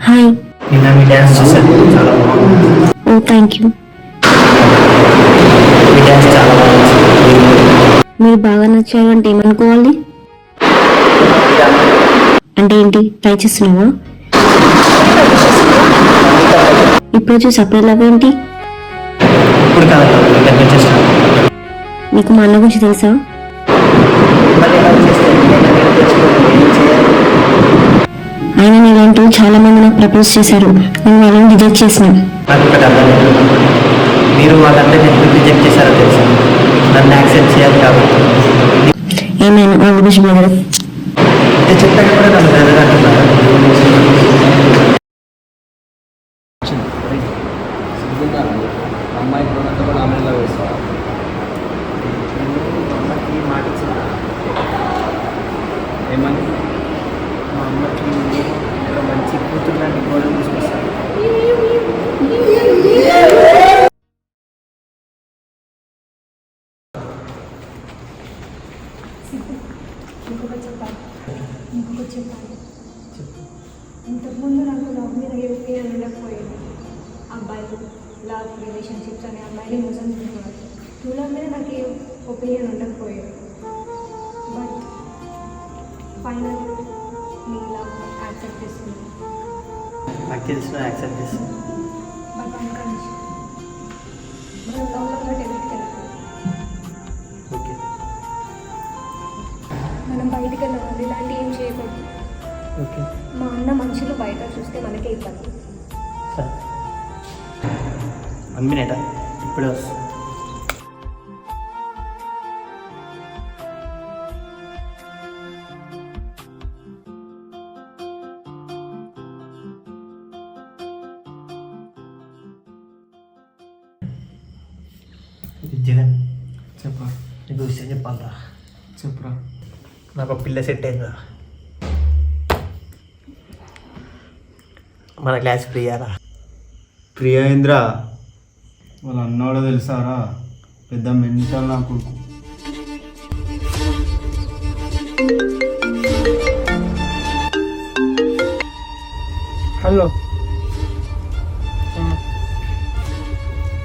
Hi. నిన్న మీ dance చూసాను, చాలా బాగుంది. ఓ థ్యాంక్ యూ. మీ డ్యాన్స్ చాలా బాగుంది. మీరు బాగా నచ్చారంటే ఏమనుకోవాలి? అంటే ఏంటి, ట్రై చేస్తున్నావా? ఇప్పుడు చూసి అప్పుడు ఏంటి? ఇప్పుడు కాదు, దగ్గర చేస్తాను. నీకు మా అన్న గురించి తెలుసా? ఆయన ఇలాంటి చాలా మంది నాకు ప్రపోజ్ చేశారు, నేను వాళ్ళని రిజెక్ట్ చేసిన. నాకు ఒకటి అర్థం లేదు, మీరు వాళ్ళంటే నేను రిజెక్ట్ చేశారో తెలుసా? నన్ను యాక్సెప్ట్ చేయాలి కాబట్టి. ఏమైనా ఆల్ ది బెస్ట్ బ్రదర్. అంటే చెప్పాక కూడా నన్ను బ్రదర్ అంటున్నారు. అమ్మాయి కూడా ఆమెలా వేస్తావా? అమ్మకి మాట ఇచ్చిన, ఏమని? మా అమ్మకి ఒక మంచి కూతురు లాంటి గోడలు తీసుకొస్తాను. ఇంకొక చెప్పాలి. ఇంతకుముందు నాకు లవ్ మీద ఒపీనియన్ ఉండకపోయేది. అబ్బాయిలు లవ్ రిలేషన్షిప్స్ అనే అమ్మాయిని మోసం చేసేవారు. టూ లవ్ మీద నాకు ఒపీనియన్ ఉండకపోయేది. బట్ ఫైనల్ నీ లవ్ యాక్సెప్ట్ చేస్తుంది. నాకు తెలిసిన యాక్సెప్ట్ చేస్తాను. బట్ వన్ కండిషన్, మనం లవ్లో డెలివరీకి ఓకే, మనం బయటికి వెళ్ళాలి, ఇలాంటి ఏం చేయకూడదు. ఓకే, మా అన్న మనుషులు బయట చూస్తే మనకే ఇబ్బంది. సరే. 1 minute, ఇప్పుడే వస్తుంది. జగన్ చెప్పరా. నీకు విషయం చెప్పాలరా. చెప్పురా. నాకు ఒక పిల్ల సెట్ అయిందా, మన క్లాస్ ప్రియారా. ప్రియేంద్ర వాళ్ళ అన్నోడో తెలుసారా? పెద్ద మెంటల్ నాకు. హలో,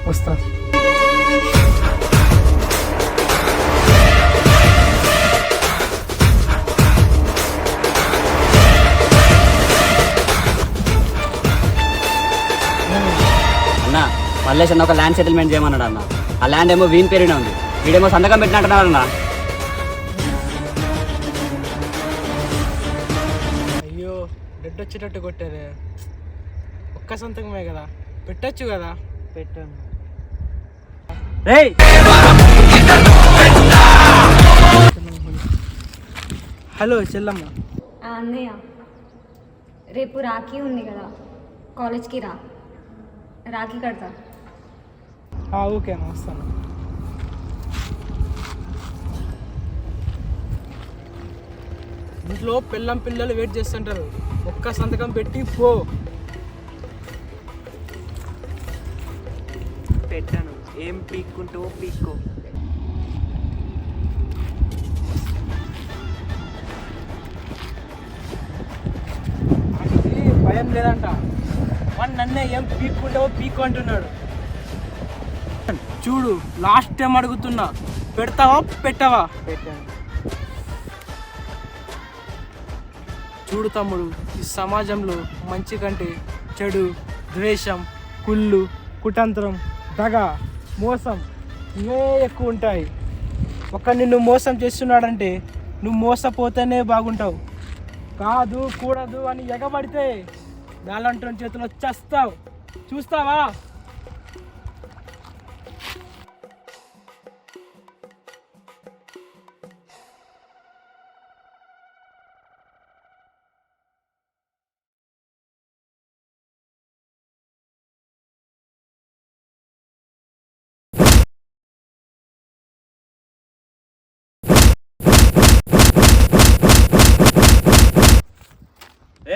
వస్తా. అన్న మల్లేష్ అన్న ఒక ల్యాండ్ సెటిల్మెంట్ చేయమన్నాడు అన్న. ఆ ల్యాండ్ ఏమో వీన్ పేరునే ఉంది, వీడేమో సంతకం పెట్టినట్టున్నాడు అన్న. అయ్యో, డెడ్ వచ్చేటట్టు కొట్టారే. ఒక్క సంతకమే కదా, పెట్టచ్చు కదా. పెట్టాను. రేయ్ హలో చెల్లమ్మ. అన్నయ్య, రేపు రాఖీ ఉంది కదా, కాలేజ్కి రా, రాఖీ కడతా. ఓకేనా, వస్తాను. ఇంట్లో పిల్లలు వెయిట్ చేస్తుంటారు, ఒక్క సంతకం పెట్టి పో. పెట్టాను, ఏం పీక్కుంటూ పీక్కో. వాడికి భయం లేదంట, వాడు నన్నే ఏం పీక్కుంటావో పీక్కు అంటున్నాడు. చూడు, లాస్ట్ టైం అడుగుతున్నా, పెడతావా పెట్టావా? పెట్టాను. చూడు తమ్ముడు, ఈ సమాజంలో మంచి కంటే చెడు, ద్వేషం, కుళ్ళు, కుతంత్రం, దగ, మోసం ఇవే ఎక్కువ ఉంటాయి. నిన్ను మోసం చేస్తున్నాడంటే నువ్వు మోసపోతేనే బాగుంటావు. కాదు కూడదు అని ఎగబడితే నాలంటి చేతిలో చస్తావు. చూస్తావా?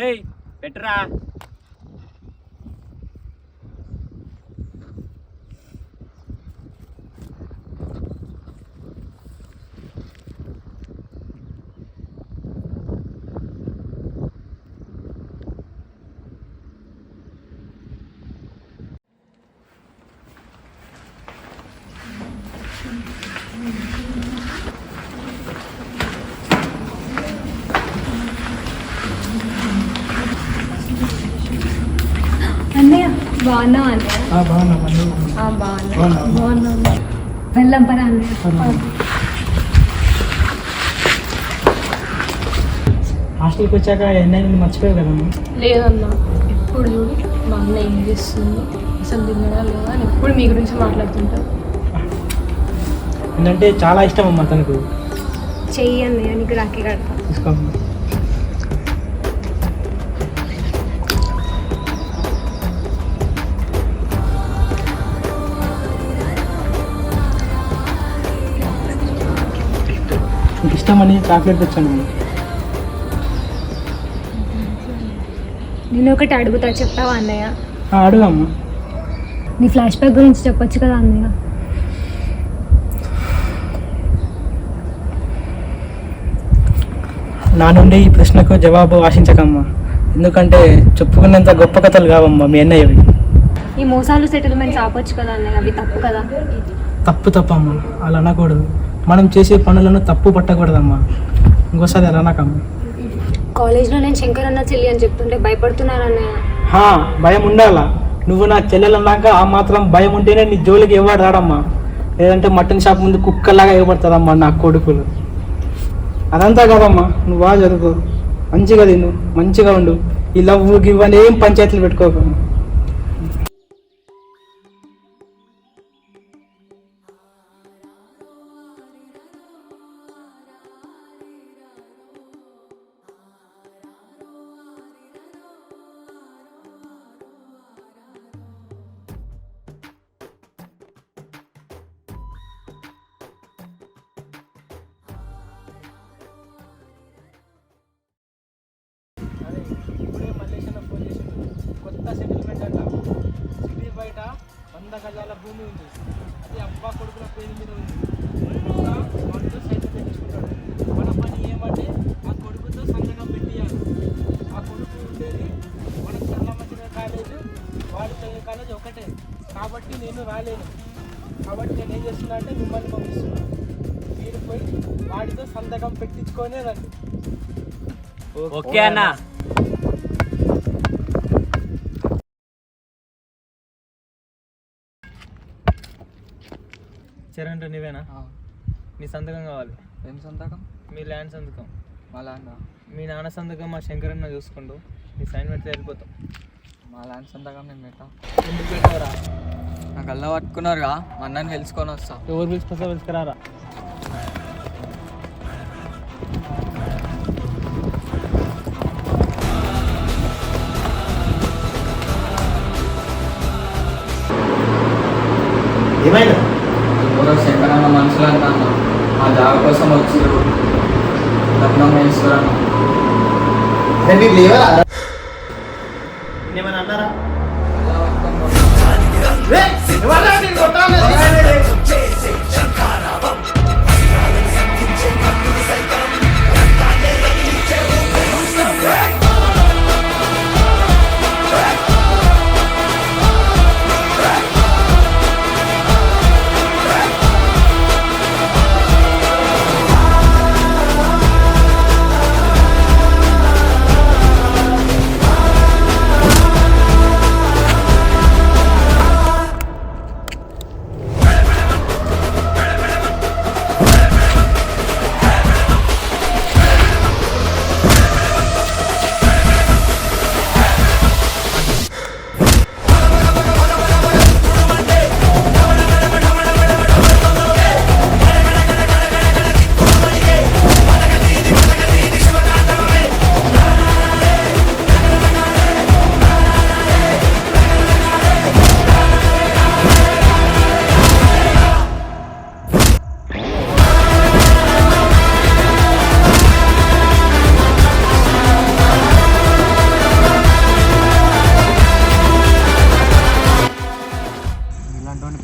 ఏయ్ పెట్టురా. బాగున్నావా అన్నయ్య? బాగున్నా. వెళ్దాం పరా అన్నయ్య. హాస్టల్కి వచ్చాక ఎన్నైనా మర్చిపోయావు కదమ్మా. లేదన్నా, ఎప్పుడు చూడు మా అన్న ఏం చేస్తుంది, అసలు తిన్నడా లేదా అని ఎప్పుడు మీ గురించి మాట్లాడుతుంటారు. ఏంటంటే చాలా ఇష్టం అమ్మా తనకు. చెయ్యి అన్నయ్య, నీకు రాఖీ కడతా. తీసుకోమ్మా. నీకు ఇష్టమని చాక్లెట్ తెచ్చాను. నేను ఒకటి అడుగుతా, చెప్తావా అన్నయ్య? అడుగమ్మా. నీ ఫ్లాష్ బ్యాక్ గురించి చెప్పొచ్చు కదా అన్నయ్య. నా నుండి ఈ ప్రశ్నకు జవాబు ఆశించకమ్మా, ఎందుకంటే చెప్పుకునేంత గొప్ప కథలు కావమ్మా మీ అన్నయ్యవి. ఈ మోసాలు సెటిల్మెంట్స్ ఆపొచ్చు కదా అన్నయ్య, అవి తప్పు కదా. తప్పమ్మా, అలా అనకూడదు. మనం చేసే పనులను తప్పు పట్టకూడదమ్మా. ఇంకోసారి అలా అనకమ్మా. కాలేజ్లో నేను శంకర్ అన్న చెల్లి అని చెప్తుంటే భయపడుతున్నారు అన్నయ్య. భయం ఉండాలా? నువ్వు నా చెల్లెలన్నాక ఆ మాత్రం భయం ఉంటేనే నీ జోలికి ఎవరు రాడమ్మా. లేదంటే మటన్ షాప్ ముందు కుక్కలాగా ఇవ్వబడుతుందమ్మా నా కొడుకులు. అదంతా కాదమ్మా, నువ్వు బాగా చదువుకో, మంచిగా తిను, మంచిగా ఉండు. ఈ లవ్ ఇవన్నీ ఏం పంచాయతీలు పెట్టుకోకమ్మా. ఇప్పుడే మల్లేశన్న ఫోన్ చేసిండు, కొత్త సెటిల్మెంట్ అంట. సిటీ బయట 100 గజాల భూమి ఉంది, అది అబ్బా కొడుకుల పేరు మీద ఉంది. వాడితో సైతం పెట్టించుకుంటాడు. మన పని ఏమంటే ఆ కొడుకుతో సంతకం పెట్టియాలి. ఆ కొడుకు ఉండేది మనకు చల్లమంచిన కాలేజ్, వాడి చదివే కాలేజ్ ఒకటే. కాబట్టి నేను రాలేను. కాబట్టి నేను ఏం చేస్తున్నా అంటే మిమ్మల్ని పంపిస్తున్నాను. మీరు పోయి వాడితో సంతకం పెట్టించుకొనే రండి. ఓకే అన్న. చరణ్ నీవేనా? నీ సంతకం కావాలి. ఏం సంతకం? మీ ల్యాండ్ సంతకం. మా ల్యాండ్? మీ నాన్న సంతకం మా శంకరన్న చూసుకుంటూ నీ సైన్ పెడితే వెళ్ళిపోతాం. మా ల్యాండ్ సంతకం నేను పెట్టా. ఎందుకు పెట్టావురా? నాకు అల్ల పట్టుకున్నారుగా, మా అన్నని తెలుసుకొని వస్తా. ఎవరు పిలుచుకొస్తా పిలుచుకురారా. ఏమైనా ఎవరో శంకరన్న మనుషులు అంట అన్న, మా జాగ కోసం వచ్చారు. లగ్నం వేస్తారన్న. మీకు లేవరా? ఏమైనా అన్నారా?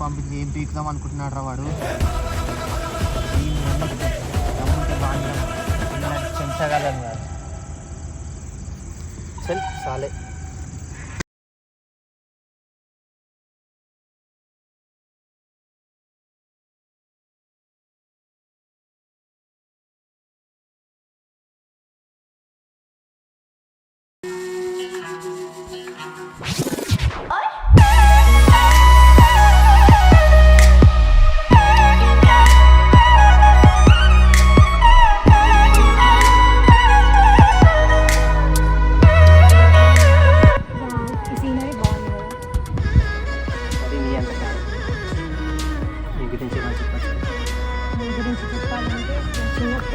పంపించి ఏం పీకుదాం అనుకుంటున్నాడు రా వాడు. చెంచగలను కాదు. చల్ సాలే.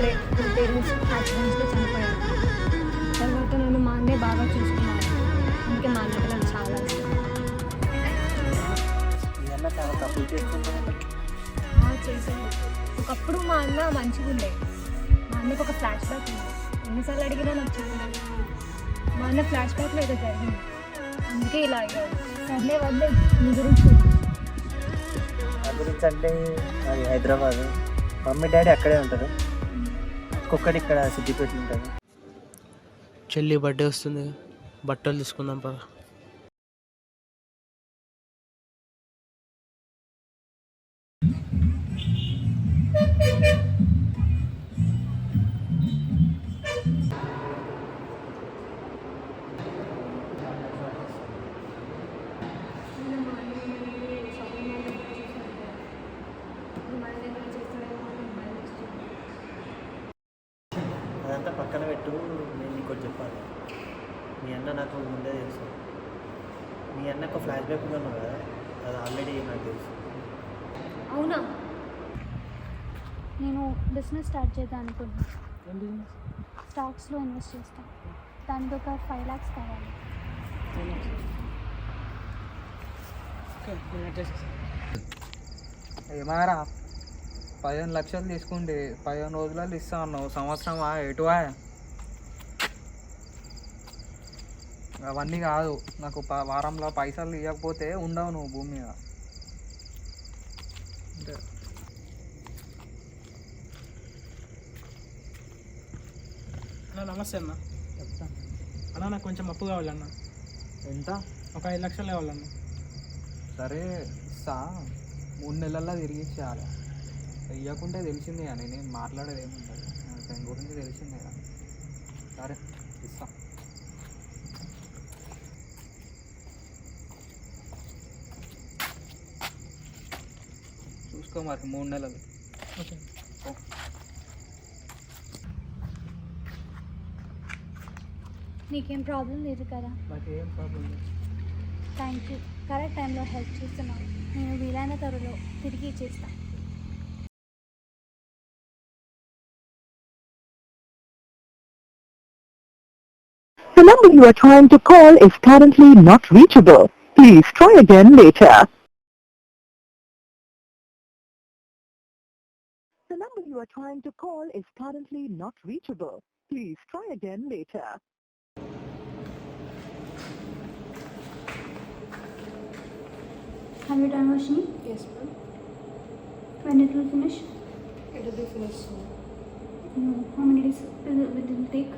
అప్పుడే నా పేరెంట్స్ యాక్సిడెంట్స్లో చనిపోయారు. తర్వాత నన్ను మా అన్నే బాగా చూసుకున్నాను. అందుకే మా అన్నకి నాకు చాలా ఇష్టం. ఇదన్నా చాలా తప్పులు చేసుకుంటాను. చేశాను. ఒకప్పుడు మా అన్న మంచిగా ఉండే. మా అన్నకు ఒక ఫ్లాష్ బ్యాక్ ఉంది. ఎన్నిసార్లు అడిగినా నాకు చెప్పలేదు. మా అన్న ఫ్లాష్ బ్యాక్లో ఏదో జరిగింది, అందుకే ఇలా అయ్యాడు. సర్లే వద్దే, నీ గురించి నా గురించి అంటే అది హైదరాబాద్, మమ్మీ డాడీ అక్కడే ఉంటారు. ఒక్కొక్కటి ఇక్కడ సిద్దిపేట ఉంటుంది. చెల్లి బర్త్డే వస్తుంది, బట్టలు తీసుకుందాం పద. అదంతా పక్కన పెట్టు, నేను నీకు చెప్పాలి. మీ అన్న నాకు ముందే తెలుసు. మీ అన్నకు ఫ్లాష్ బ్యాక్ ఉన్నాను కదా, అది ఆల్రెడీ నాకు తెలుసు. అవునా? నేను బిజినెస్ స్టార్ట్ చేద్దాం అనుకుంటున్నాను. స్టాక్స్లో ఇన్వెస్ట్ చేస్తాను. దానికి ఒక 5 lakhs కావాలి. ఏమారా 15 లక్షలు తీసుకుంటే 15 రోజులలో ఇస్తా అన్నావు, సంవత్సరమా ఎటువా? అవన్నీ కాదు, నాకు వారంలో పైసలు ఇవ్వకపోతే ఉండవు నువ్వు భూమి మీద. అంటే అన్న నమస్తే అన్న. చెప్తా. అన్న నాకు కొంచెం అప్పు కావాలన్న. ఎంత? ఒక 5 లక్షలు కావాలన్న. సరే ఇస్తా, 3 నెలల్లో తిరిగి ఇచ్చేయాలి. ఇవ్వకుంటే తెలిసిందే కానీ నేను మాట్లాడేది ఏముంటుంది, దాని గురించి తెలిసిందే కదా. సరే ఇస్తా. చూసుకో మరి 3 నెలలు. ఓకే. నీకేం ప్రాబ్లం లేదు కదా? నాకు ఏం ప్రాబ్లం లేదు. Thank you. కరెక్ట్ టైంలో హెల్ప్ చేస్తున్నావు. నేను వీలైన త్వరలో తిరిగి ఇచ్చేస్తాను. The number you are trying to call is currently not reachable. Please try again later. The number you are trying to call is currently not reachable. Please try again later. Have you done washing? Yes, ma'am. When it will finish? It will be finished soon. No. How many days will it take?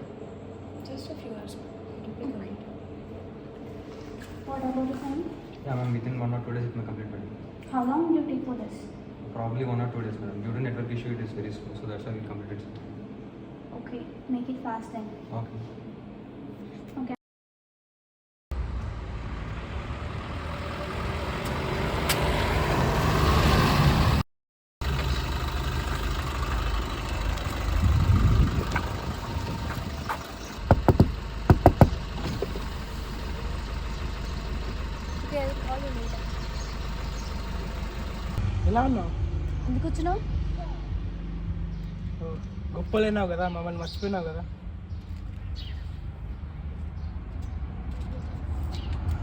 Just a few hours, ma'am. It will be complete. What about the time? Yeah, ma'am, within 1 or 2 days it may complete, madam. How long will you take for this? Probably 1 or 2 days, madam. Due to network issue, it is very slow, so that's why we completed it. Okay, make it fast then. Okay. Okay. Okay, I'll call you later. ఎలా ఉన్నావు? ఎందుకు వచ్చినావు? గొప్పలేనావు కదా, మమ్మల్ని మర్చిపోయినావు కదా.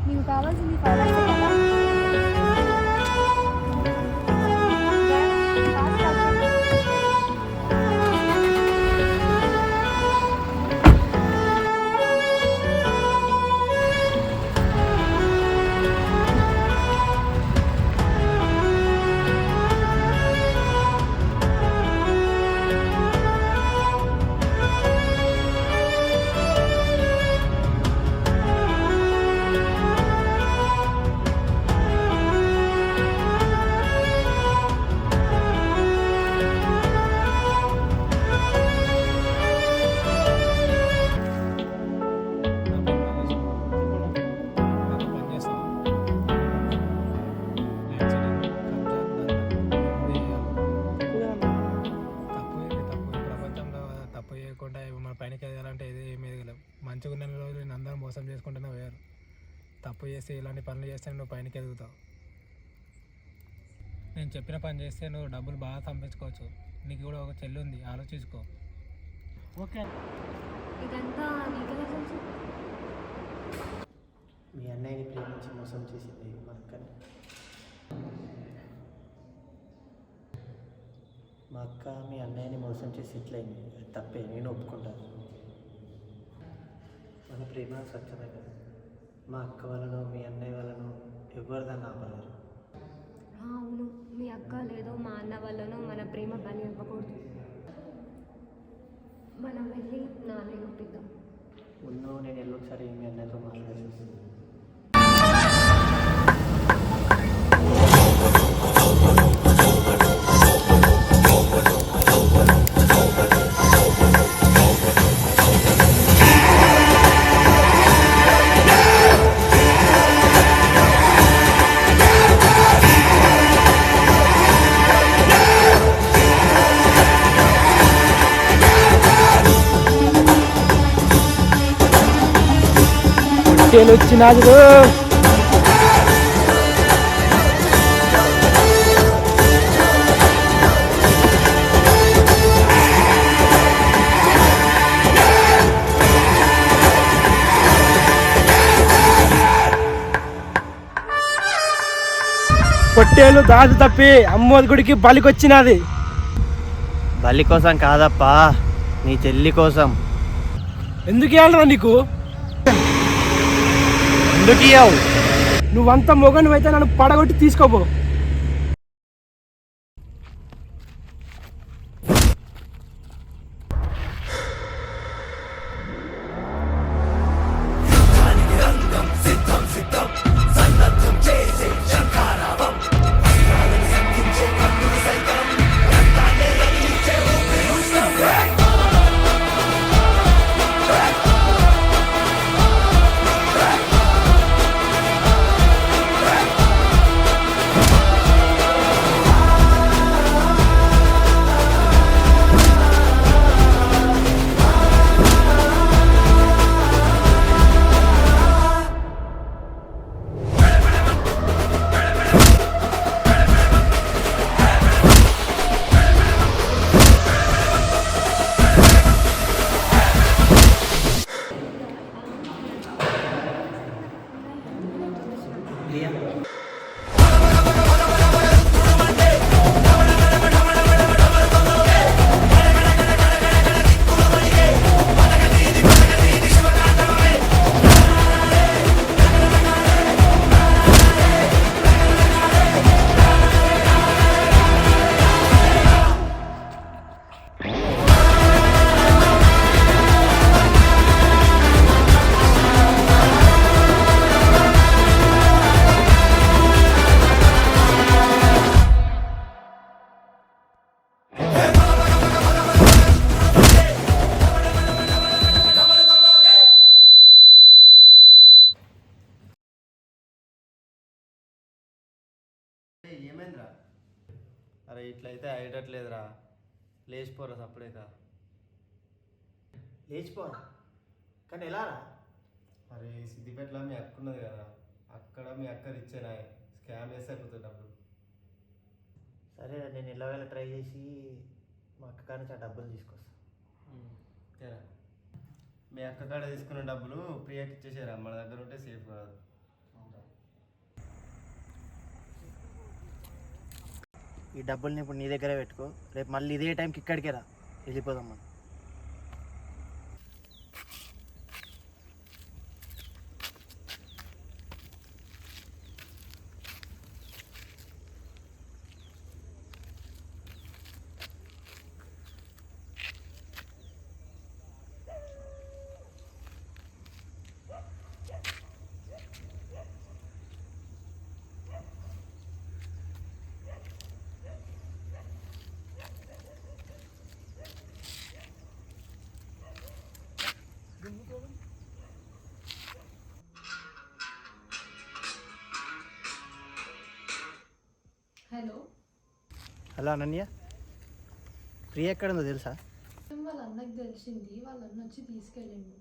నీకు కావాల్సింది 5 lakhs కదా? మంచిగా ఉన్న రోజులు నేను అందరం మోసం చేసుకుంటూనే పోయారు. తప్పు చేస్తే ఇలాంటి పనులు చేస్తే నువ్వు పైనకి ఎదుగుతావు. నేను చెప్పిన పని చేస్తే నువ్వు డబ్బులు బాగా సంపాదించుకోవచ్చు. నీకు కూడా ఒక చెల్లి ఉంది, ఆలోచించుకో. ఓకే. ఇదంతా నీకెలా తెలుసు? మీ అన్నయ్యని ప్రేమించి మోసం చేసింది మా అక్కని. మా అక్క మీ అన్నయ్యని మోసం చేసి ఇట్లయింది. అది తప్పే, నేను ఒప్పుకుంటాను. మన ప్రేమ స్వచ్ఛమైనది. మా అక్క వాళ్ళను మీ అన్నయ్య వాళ్ళను ఎవరు దాన్ని ఆపలేరు. అవును, మీ అక్క లేదో మా అన్న వాళ్ళను మన ప్రేమ బలి ఇవ్వకూడదు. మనం వెళ్ళి నాన్న ఒప్పిద్దాం. ముందు నేను ఎల్లొకసారి మీ అన్నయ్యతో మాట్లాడేసి వచ్చినాడు. పొట్టేలు దాదు తప్పి అమ్మోది గుడికి బలికొచ్చినది. బలి కోసం కాదప్పా, నీ చెల్లి కోసం. ఎందుకు ఇవ్వాలరా నీకు? ఎందుకు ఇవ్వవు? నువ్వంత మొగనువైతే నన్ను పడగొట్టి తీసుకోపో. ఏమైందిరా? అరే ఇట్లయితే అయ్యేటట్లేదురా, లేచిపోరా సప్పుడేక. లేచిపోరా? కానీ ఎలా రా? అరే సిద్దిపేటలో మీ అక్క ఉన్నది కదా, అక్కడ మీ అక్క ఇచ్చేనా స్కామ్ చేస్తే అయిపోతుంది డబ్బులు. సరే నేను ఎలాగైనా ట్రై చేసి మా అక్క కాడ నుంచి ఆ డబ్బులు తీసుకొస్తా. సరే మీ అక్క కాడ తీసుకున్న డబ్బులు ప్రియాకి ఇచ్చేసారా, మన దగ్గర ఉంటే సేఫ్ కాదు. ఈ డబ్బుల్ని ఇప్పుడు నీ దగ్గరే పెట్టుకో, రేపు మళ్ళీ ఇదే టైంకి ఇక్కడికే రా, వెళ్ళిపోదాం మనం. హలో హలో అనన్య, ప్రియ ఎక్కడ ఉందో తెలుసా? వాళ్ళ అన్నకి తెలిసింది, వాళ్ళ అన్న వచ్చి తీసుకెళ్ళిండు.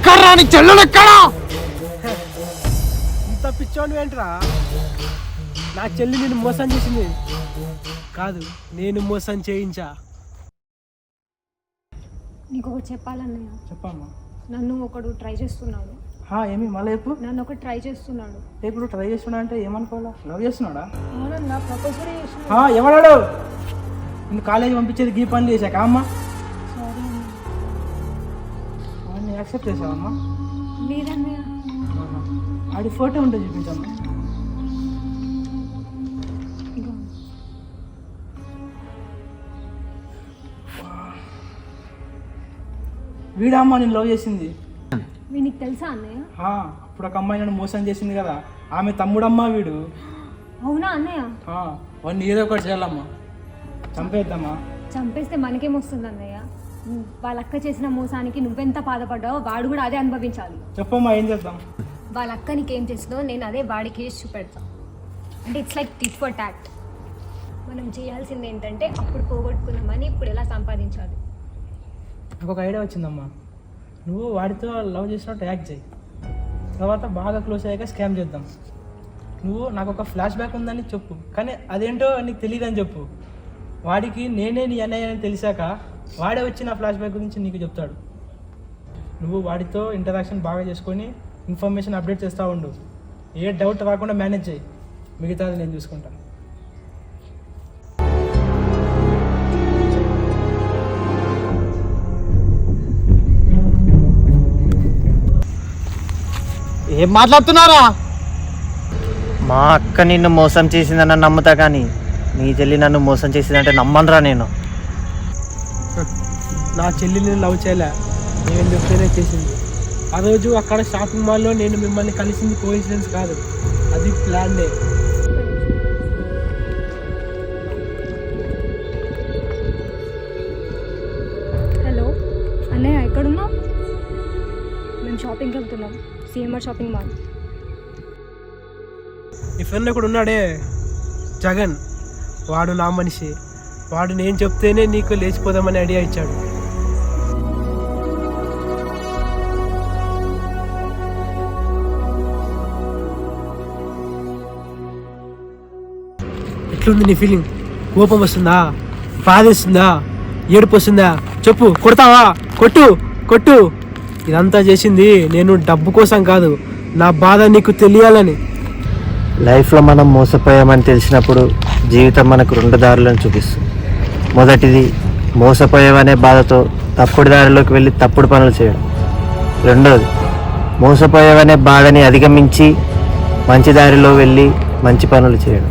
కర్రాని చెల్లెలెక్కడా ఇంత పిచ్చోని ఏంట్రా? నా చెల్లి నేను మోసం చేసింది కాదు, నేను మోసం చేయించా. నీకు ఒకటి చెప్పాలన్నయ్య. చెప్పమ్మా. నన్ను ఒకడు ట్రై చేస్తున్నాడు. ఏమి మళ్ళీ చెప్పు. నన్ను ఒకటి ట్రై చేస్తున్నాడు. ఇప్పుడు ట్రై చేస్తున్నా అంటే ఏమనుకోవాలా? లవ్ చేస్తున్నాడా? అవునన్నా, ప్రపోజ్ కూడా చేస్తున్నాడు. ఎవడాడు? నేను కాలేజీ పంపించేది గీ పనులు చేశాక అమ్మా. సారీ అన్న. వాడిని యాక్సెప్ట్ చేసావమ్మా? లేదన్నయ్య. ఆడి ఫోటో ఉంటే చూపించమ్మా. వీడమ్మా నేను లవ్ చేసింది. వీనికి తెలుసా అన్నయ్య? అప్పుడు ఒక అమ్మాయి నన్ను మోసం చేసింది కదా, ఆమె తమ్ముడమ్మా వీడు. అవునా అన్నయ్య? వాడిని ఏదో ఒకటి చేయాలమ్మా, చంపేద్దామా? చంపేస్తే మనకేమొస్తుంది అన్నయ్య? వాళ్ళ అక్క చేసిన మోసానికి నువ్వెంత బాధపడ్డావో వాడు కూడా అదే అనుభవించాలి. చెప్పమ్మా, ఏం చేద్దాం? వాళ్ళ అక్క నీకేం చేసిందో నేను అదే వాడికి వేసి చూపెడతాం. అంటే it's like tit for tat. మనం చేయాల్సింది ఏంటంటే అప్పుడు పోగొట్టుకున్నామని ఇప్పుడు ఎలా సంపాదించాలి. నాకు ఒక ఐడియా వచ్చిందమ్మా. నువ్వు వాడితో లవ్ చేసినట్టు యాక్ట్ చేయి, తర్వాత బాగా క్లోజ్ అయ్యాక స్కామ్ చేద్దాం. నువ్వు నాకు ఒక ఫ్లాష్ బ్యాక్ ఉందని చెప్పు, కానీ అదేంటో నీకు తెలియదని చెప్పు. వాడికి నేనే నీ అన్నయ్య అని తెలిసాక వాడే వచ్చి నా ఫ్లాష్ బ్యాక్ గురించి నీకు చెప్తాడు. నువ్వు వాడితో ఇంటరాక్షన్ బాగా చేసుకొని ఇన్ఫర్మేషన్ అప్డేట్ చేస్తూ ఉండు. ఏ డౌట్ రాకుండా మేనేజ్ చేయి, మిగతాది నేను చూసుకుంటాను. ఏం మాట్లాడుతున్నారా? మా అక్క నిన్ను మోసం చేసిందని నమ్ముతా, కానీ నీ చెల్లి నన్ను మోసం చేసిందంటే నమ్మనరా నేను. నా చెల్లిని లవ్ చేయలే, నేను చెప్తేనే చేసింది. ఆ రోజు అక్కడ షాపింగ్ మాల్లో నేను మిమ్మల్ని కలిసింది కోఇన్సిడెన్స్ కాదు, అది ప్లాన్డే. హలో అన్నయ్య, ఎక్కడున్నావు? మేము షాపింగ్కి వెళ్తున్నాం, సిఎంఆర్ షాపింగ్ మాల్. నీ ఫ్రెండ్ ఒకడు ఉన్నాడే జగన్, వాడు నా మనిషి. వాడు నేను చెప్తేనే నీకు లేచిపోదామని ఐడియా ఇచ్చాడు. ఎట్లుంది నీ ఫీలింగ్? కోపం వస్తుందా? బాధ వస్తుందా? ఏడుపు వస్తుందా? చెప్పు, కొడతావా? కొట్టు కొట్టు. ఇదంతా చేసింది నేను డబ్బు కోసం కాదు, నా బాధ నీకు తెలియాలని. లైఫ్లో మనం మోసపోయామని తెలిసినప్పుడు జీవితం మనకు 2 దారులను చూపిస్తుంది. మొదటిది, మోసపోయామనే బాధతో తప్పుడు దారిలోకి వెళ్ళి తప్పుడు పనులు చేయడం. రెండోది, మోసపోయామనే బాధని అధిగమించి మంచి దారిలో వెళ్ళి మంచి పనులు చేయడం.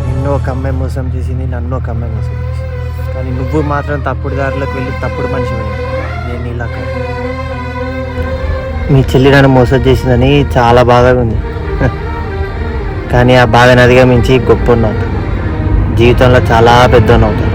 నిన్ను ఒక అమ్మాయి మోసం చేసింది, నన్ను ఒక అమ్మాయి మోసం చేసింది, కానీ నువ్వు మాత్రం తప్పుడు దారిలోకి వెళ్ళి తప్పుడు మనిషి. నేను ఇలా కాదు. మీ చెల్లి నన్ను మోసం చేసిందని చాలా బాధగా ఉంది, కానీ ఆ బాధను అధిగమించి గొప్ప ఉన్నాను, జీవితంలో చాలా పెద్ద అవుతాను.